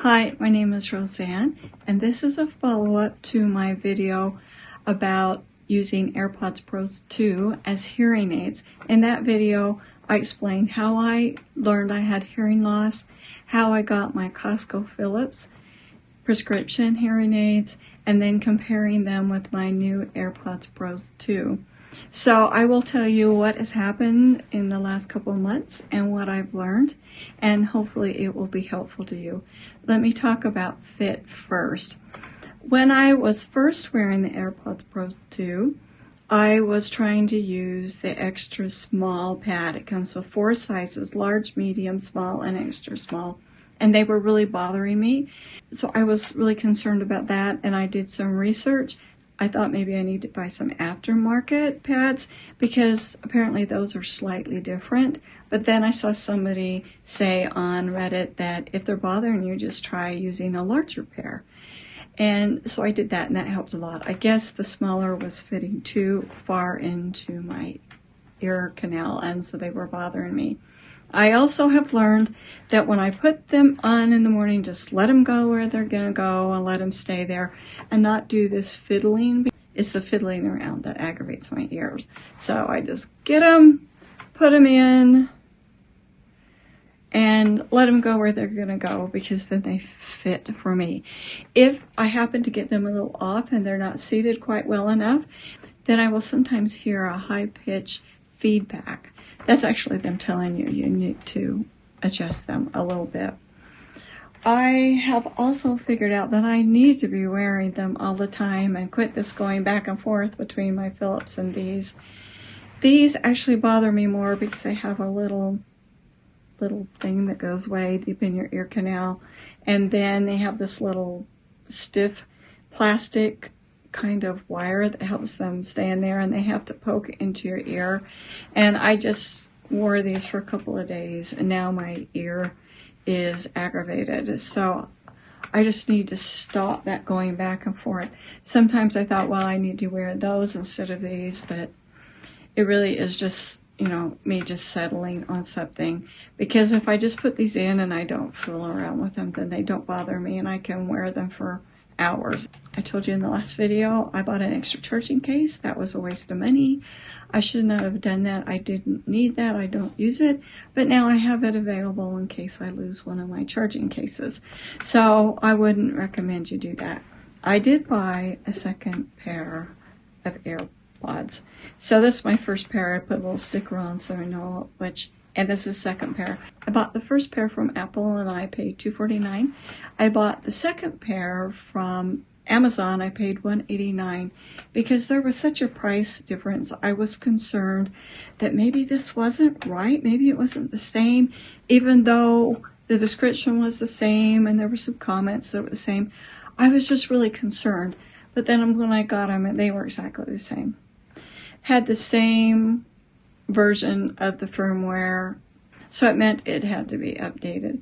Hi, my name is Roseanne, and this is a follow-up to my video about using AirPods Pro 2 as hearing aids. In that video, I explained how I learned I had hearing loss, how I got my Costco Philips prescription hearing aids, and then comparing them with my new AirPods Pro 2. So I will tell you what has happened in the last couple of months and what I've learned, and hopefully it will be helpful to you. Let me talk about fit first. When I was first wearing the AirPods Pro 2, I was trying to use the extra small pad. It comes with 4 sizes: large, medium, small, and extra small. And they were really bothering me. So I was really concerned about that, and I did some research. I thought maybe I need to buy some aftermarket pads because apparently those are slightly different. But then I saw somebody say on Reddit that if they're bothering you, just try using a larger pair. And so I did that, and that helped a lot. I guess the smaller was fitting too far into my ear canal, and so they were bothering me. I also have learned that when I put them on in the morning, just let them go where they're going to go and let them stay there and not do this fiddling. It's the fiddling around that aggravates my ears. So I just get them, put them in, and let them go where they're going to go, because then they fit for me. If I happen to get them a little off and they're not seated quite well enough, then I will sometimes hear a high-pitched feedback. That's actually them telling you you need to adjust them a little bit. I have also figured out that I need to be wearing them all the time and quit this going back and forth between my Philips and these. These actually bother me more because they have a little thing that goes way deep in your ear canal, and then they have this little stiff plastic kind of wire that helps them stay in there, and they have to poke into your ear. And I just wore these for a couple of days, and now my ear is aggravated. So I just need to stop that going back and forth. Sometimes I thought, well, I need to wear those instead of these, but it really is just, me just settling on something. Because if I just put these in and I don't fool around with them, then they don't bother me, and I can wear them for hours. I told you in the last video I bought an extra charging case. That was a waste of money. I should not have done that. I didn't need that. I don't use it, but now I have it available in case I lose one of my charging cases. So I wouldn't recommend you do that. I did buy a second pair of AirPods. So this is my first pair. I put a little sticker on so I know which. And this is the second pair. I bought the first pair from Apple and I paid $249. I bought the second pair from Amazon. I paid $189 because there was such a price difference. I was concerned that maybe this wasn't right. Maybe it wasn't the same, even though the description was the same and there were some comments that were the same. I was just really concerned. But then when I got them, they were exactly the same. Had the same version of the firmware, so it meant it had to be updated.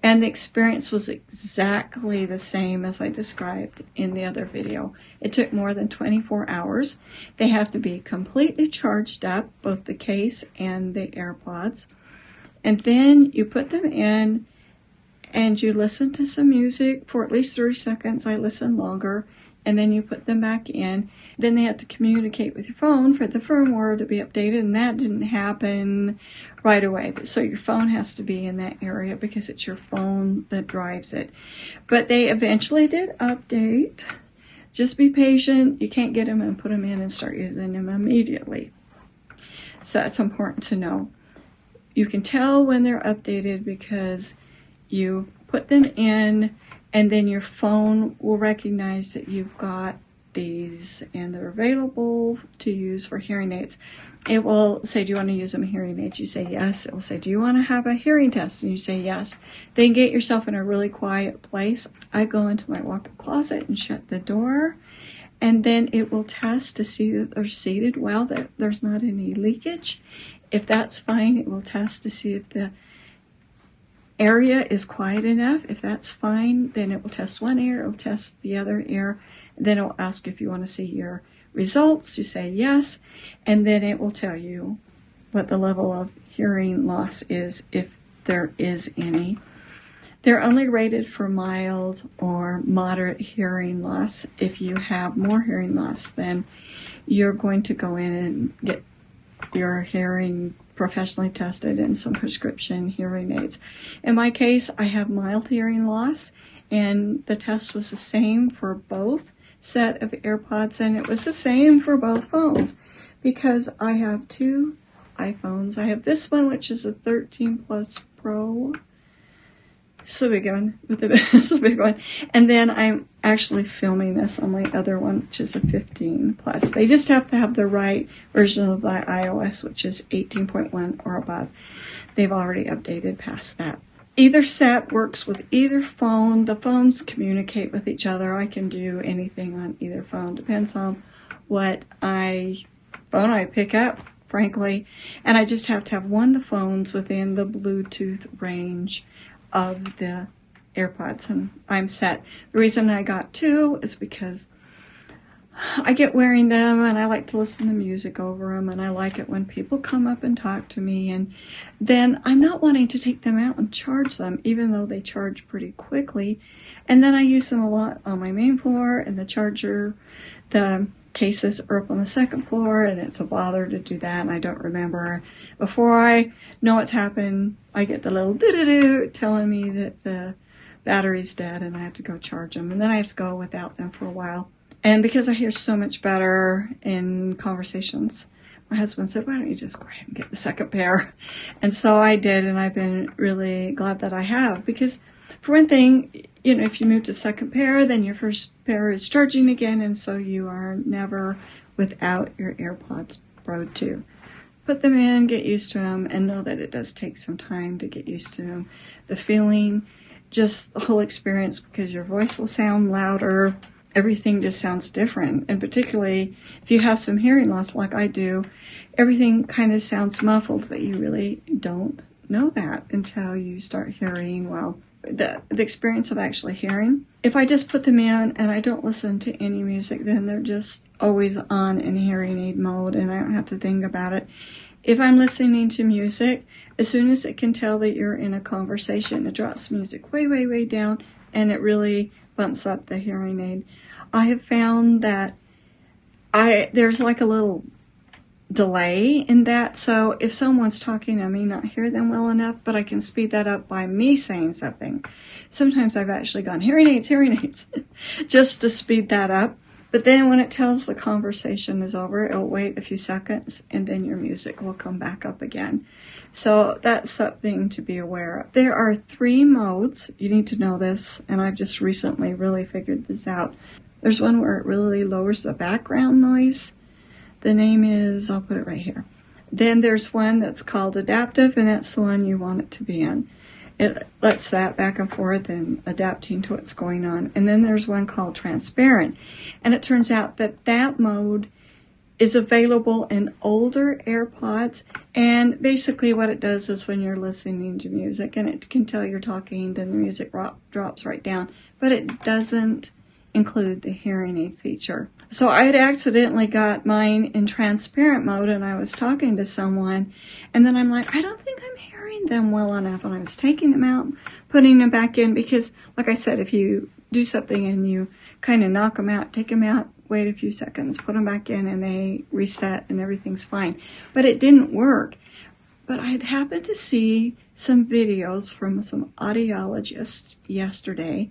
And the experience was exactly the same as I described in the other video. It took more than 24 hours. They have to be completely charged up, both the case and the AirPods. And then you put them in and you listen to some music for at least 30 seconds. I listened longer. And then you put them back in. Then they have to communicate with your phone for the firmware to be updated, and that didn't happen right away. So your phone has to be in that area because it's your phone that drives it. But they eventually did update. Just be patient. You can't get them and put them in and start using them immediately. So that's important to know. You can tell when they're updated because you put them in, and then your phone will recognize that you've got these and they're available to use for hearing aids. It will say, do you want to use them hearing aids? You say yes. It will say, do you want to have a hearing test? And you say yes. Then get yourself in a really quiet place. I go into my walk-in closet and shut the door, and then it will test to see that they're seated well, that there's not any leakage. If that's fine, it will test to see if the area is quiet enough. If that's fine, then it will test one ear, it will test the other ear, then it will ask if you want to see your results. You say yes, and then it will tell you what the level of hearing loss is, if there is any. They're only rated for mild or moderate hearing loss. If you have more hearing loss, then you're going to go in and get your hearing professionally tested and some prescription hearing aids. In my case, I have mild hearing loss, and the test was the same for both set of AirPods, and it was the same for both phones because I have two iPhones. I have this one, which is a 13 Plus Pro. It's a big one. It's a big one. And then I'm actually filming this on my other one, which is a 15 Plus. They just have to have the right version of the iOS, which is 18.1 or above. They've already updated past that. Either set works with either phone. The phones communicate with each other. I can do anything on either phone. Depends on what phone I pick up, frankly. And I just have to have one of the phones within the Bluetooth range of the AirPods, and I'm set. The reason I got two is because I get wearing them and I like to listen to music over them, and I like it when people come up and talk to me, and then I'm not wanting to take them out and charge them, even though they charge pretty quickly. And then I use them a lot on my main floor, and the cases are up on the second floor, and it's a bother to do that, and I don't remember. Before I know what's happened, I get the little doo-doo-doo telling me that the battery's dead and I have to go charge them, and then I have to go without them for a while. And because I hear so much better in conversations, my husband said, why don't you just go ahead and get the second pair? And so I did, and I've been really glad that I have, because for one thing, if you move to second pair, then your first pair is charging again, and so you are never without your AirPods Pro 2. Put them in, get used to them, and know that it does take some time to get used to them. The feeling, just the whole experience, because your voice will sound louder. Everything just sounds different. And particularly if you have some hearing loss like I do, everything kind of sounds muffled, but you really don't know that until you start hearing, the experience of actually hearing. If I just put them in and I don't listen to any music, then they're just always on in hearing aid mode, and I don't have to think about it. If I'm listening to music, as soon as it can tell that you're in a conversation, it drops music way, way, way down, and it really bumps up the hearing aid. I have found that there's like a little delay in that, so if someone's talking, I may not hear them well enough, but I can speed that up by me saying something. Sometimes I've actually gone, hearing aids, just to speed that up. But then when it tells the conversation is over, it'll wait a few seconds, and then your music will come back up again. So that's something to be aware of. There are 3 modes. You need to know this, and I've just recently really figured this out. There's one where it really lowers the background noise. The name is, I'll put it right here. Then there's one that's called adaptive, and that's the one you want it to be in. It lets that back and forth and adapting to what's going on. And then there's one called transparent. And it turns out that that mode is available in older AirPods. And basically what it does is when you're listening to music and it can tell you're talking, then the music drops right down. But it doesn't include the hearing aid feature. So I had accidentally got mine in transparent mode, and I was talking to someone, and then I'm like, I don't think I'm hearing them well enough. And I was taking them out, putting them back in, because like I said, if you do something and you kind of knock them out, take them out, wait a few seconds, put them back in, and they reset and everything's fine. But it didn't work. But I had happened to see some videos from some audiologists yesterday,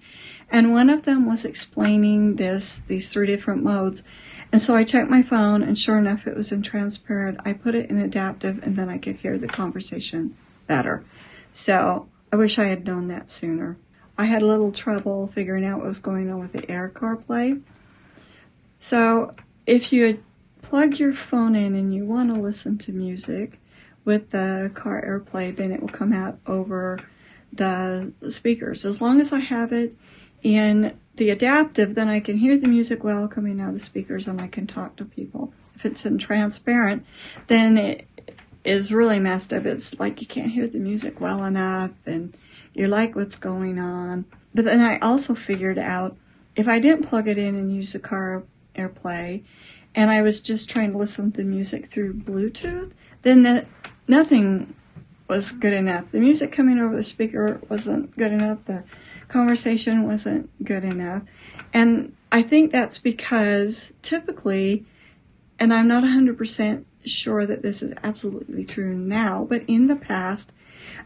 and one of them was explaining these 3 different modes. And so I checked my phone, and sure enough, it was in transparent. I put it in adaptive, and then I could hear the conversation better. So I wish I had known that sooner. I had a little trouble figuring out what was going on with the CarPlay. So if you plug your phone in and you want to listen to music with the car AirPlay, then it will come out over the speakers. As long as I have it in the adaptive, then I can hear the music well coming out of the speakers, and I can talk to people. If it's in transparent, then it is really messed up. It's like you can't hear the music well enough, and you're like, what's going on? But then I also figured out, if I didn't plug it in and use the car AirPlay, and I was just trying to listen to music through Bluetooth, then nothing was good enough. The music coming over the speaker wasn't good enough. The conversation wasn't good enough. And I think that's because typically, and I'm not 100% sure that this is absolutely true now, but in the past,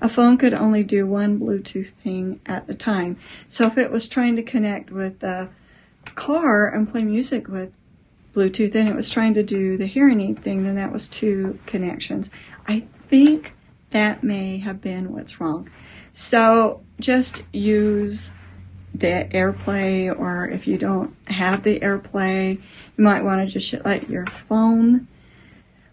a phone could only do one Bluetooth thing at a time. So if it was trying to connect with the car and play music with Bluetooth, and it was trying to do the hearing aid thing, then that was two connections. I think that may have been what's wrong. So just use the AirPlay, or if you don't have the AirPlay, you might want to just let your phone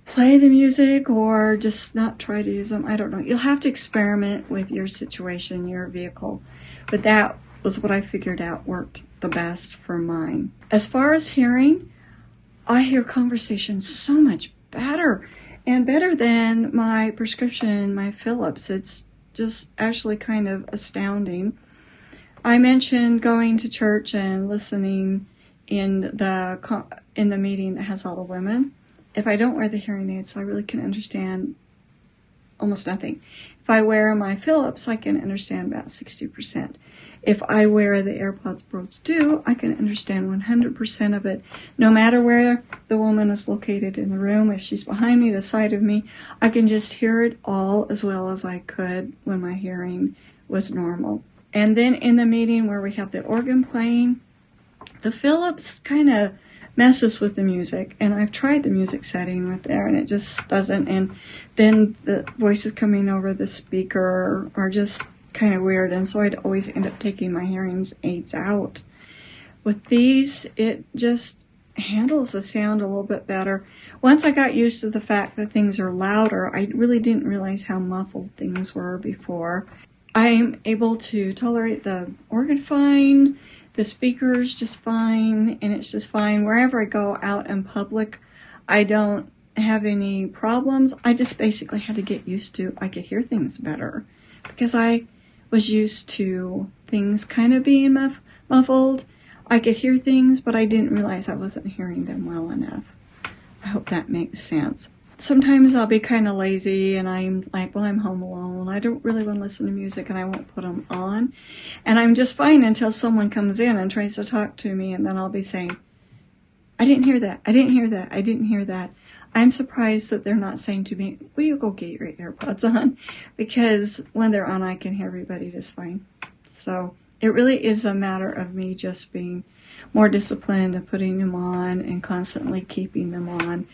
play the music, or just not try to use them. I don't know. You'll have to experiment with your situation, your vehicle. But that was what I figured out worked the best for mine. As far as hearing, I hear conversations so much better, and better than my prescription, my Philips. It's just actually kind of astounding. I mentioned going to church and listening in the meeting that has all the women. If I don't wear the hearing aids, I really can understand almost nothing. If I wear my Philips, I can understand about 60%. If I wear the AirPods Pro do, I can understand 100% of it, no matter where the woman is located in the room. If she's behind me, the side of me, I can just hear it all as well as I could when my hearing was normal. And then in the meeting where we have the organ playing, the Philips kind of messes with the music, and I've tried the music setting with there, and it just doesn't. And then the voices coming over the speaker are just kind of weird, and so I'd always end up taking my hearing aids out. With these, it just handles the sound a little bit better. Once I got used to the fact that things are louder, I really didn't realize how muffled things were before. I'm able to tolerate the organ fine, the speakers just fine, and it's just fine. Wherever I go out in public, I don't have any problems. I just basically had to get used to I could hear things better, because I was used to things kind of being muffled. I could hear things, but I didn't realize I wasn't hearing them well enough. I hope that makes sense. Sometimes I'll be kind of lazy, and I'm like, well, I'm home alone. I don't really want to listen to music, and I won't put them on. And I'm just fine until someone comes in and tries to talk to me, and then I'll be saying, I didn't hear that. I didn't hear that. I didn't hear that. I'm surprised that they're not saying to me, will you go get your AirPods on? Because when they're on, I can hear everybody just fine. So it really is a matter of me just being more disciplined and putting them on and constantly keeping them on.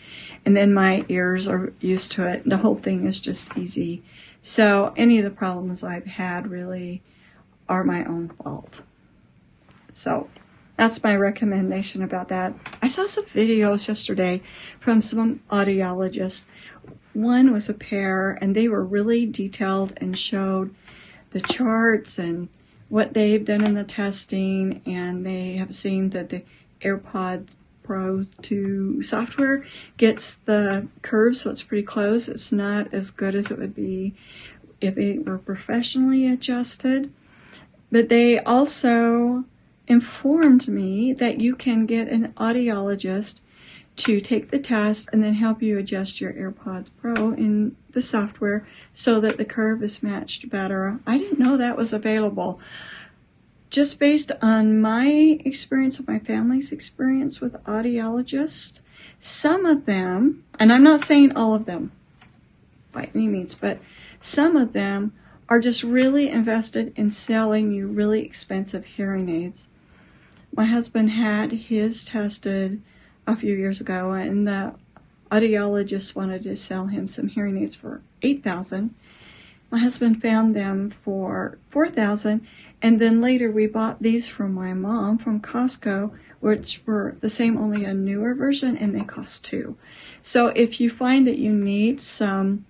And then my ears are used to it. The whole thing is just easy. So any of the problems I've had really are my own fault. So that's my recommendation about that. I saw some videos yesterday from some audiologists. One was a pair, and they were really detailed and showed the charts and what they've done in the testing, and they have seen that the AirPods Pro 2 software gets the curve, so it's pretty close. It's not as good as it would be if it were professionally adjusted. But they also informed me that you can get an audiologist to take the test and then help you adjust your AirPods Pro in the software so that the curve is matched better. I didn't know that was available. Just based on my experience and my family's experience with audiologists, some of them, and I'm not saying all of them by any means, but some of them are just really invested in selling you really expensive hearing aids. My husband had his tested a few years ago, and the audiologist wanted to sell him some hearing aids for $8,000. My husband found them for $4,000, and then later we bought these from my mom from Costco, which were the same, only a newer version, and they cost $2,000. So if you find that you need some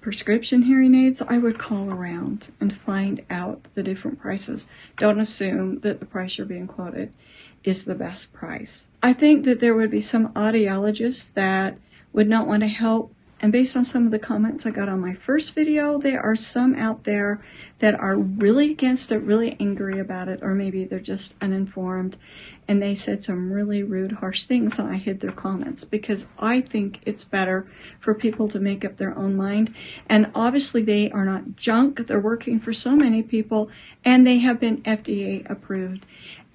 prescription hearing aids, I would call around and find out the different prices. Don't assume that the price you're being quoted is the best price. I think that there would be some audiologists that would not want to help And based on some of the comments I got on my first video, there are some out there that are really against it, really angry about it, or maybe they're just uninformed. And they said some really rude, harsh things, and I hid their comments because I think it's better for people to make up their own mind. And obviously they are not junk. They're working for so many people, and they have been FDA approved.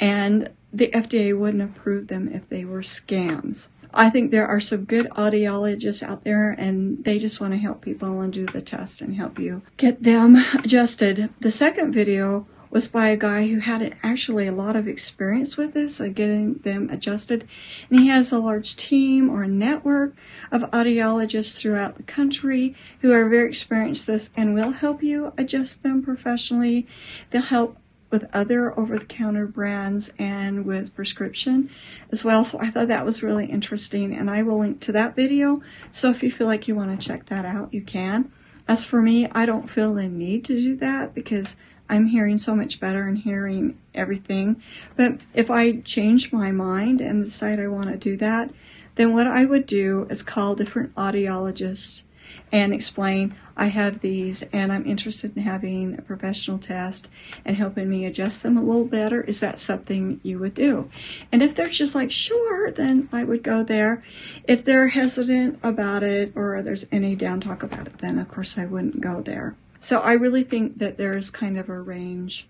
And the FDA wouldn't approve them if they were scams. I think there are some good audiologists out there, and they just want to help people and do the test and help you get them adjusted. The second video was by a guy who had actually a lot of experience with this, getting them adjusted. And he has a large team or a network of audiologists throughout the country who are very experienced with this and will help you adjust them professionally. They'll help with other over-the-counter brands and with prescription as well. So I thought that was really interesting, and I will link to that video. So if you feel like you want to check that out, you can. As for me, I don't feel the need to do that because I'm hearing so much better and hearing everything. But if I change my mind and decide I want to do that, then what I would do is call different audiologists and explain, I have these and I'm interested in having a professional test and helping me adjust them a little better. Is that something you would do? And if they're just like, sure, then I would go there. If they're hesitant about it or there's any down talk about it, then of course I wouldn't go there. So I really think that there's kind of a range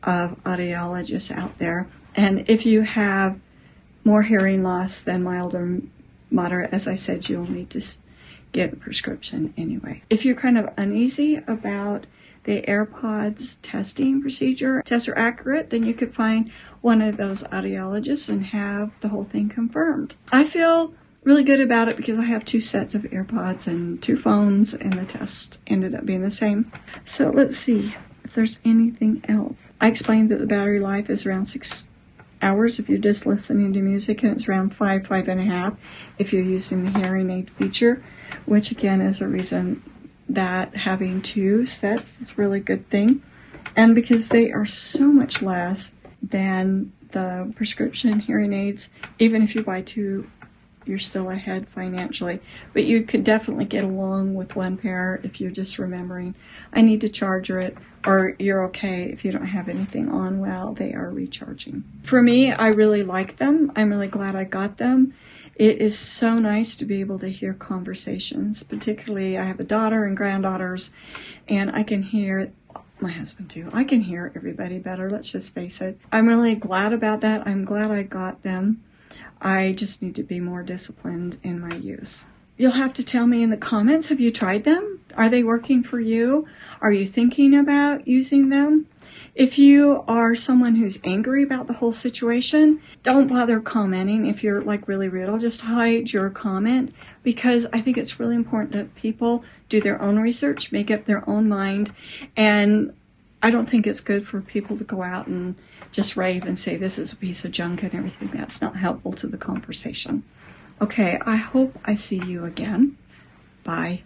of audiologists out there. And if you have more hearing loss than mild or moderate, as I said, you'll need to get a prescription anyway. If you're kind of uneasy about the AirPods testing procedure, tests are accurate, then you could find one of those audiologists and have the whole thing confirmed. I feel really good about it because I have 2 sets of AirPods and 2 phones, and the test ended up being the same. So let's see if there's anything else. I explained that the battery life is around 6 hours if you're just listening to music, and it's around 5.5 if you're using the hearing aid feature, which again is a reason that having 2 sets is a really good thing. And because they are so much less than the prescription hearing aids, even if you buy 2, you're still ahead financially. But you could definitely get along with 1 pair if you're just remembering, I need to charge it, or you're okay if you don't have anything on while they are recharging. For me, I really like them. I'm really glad I got them. It is so nice to be able to hear conversations. Particularly, I have a daughter and granddaughters, and I can hear my husband too. I can hear everybody better, let's just face it. I'm really glad about that. I'm glad I got them. I just need to be more disciplined in my use. You'll have to tell me in the comments, have you tried them? Are they working for you? Are you thinking about using them? If you are someone who's angry about the whole situation, don't bother commenting. If you're like really rude, I'll just hide your comment, because I think it's really important that people do their own research, make up their own mind, and I don't think it's good for people to go out and just rave and say this is a piece of junk and everything. That's not helpful to the conversation. Okay, I hope I see you again. Bye.